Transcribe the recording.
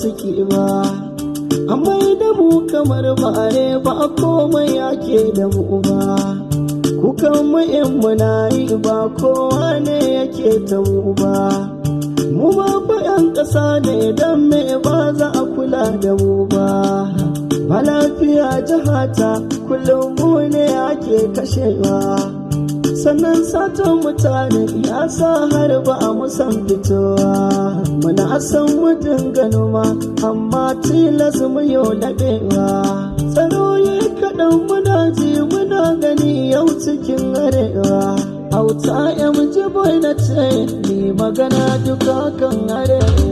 ciki ba, amma da mu kamar bare ba komai ake da mu ba. Kukan mu in muna yi ba kowa ne yake ta mu ba. Mu ma fa 'yan ƙasa ne don me ba za a kula da mu ba. Ba lafiya jihata kullum mu ne ake kashewa, sannan satan mutane ya sa har ba a musan fitowa. Muna san mu dinga noma amma tilas mu yau daɗewa. Tsaro yi kaɗan muna ji muna gani yau cikin arewa. Auta ya muji boy na ce ni magana duka kan arewa.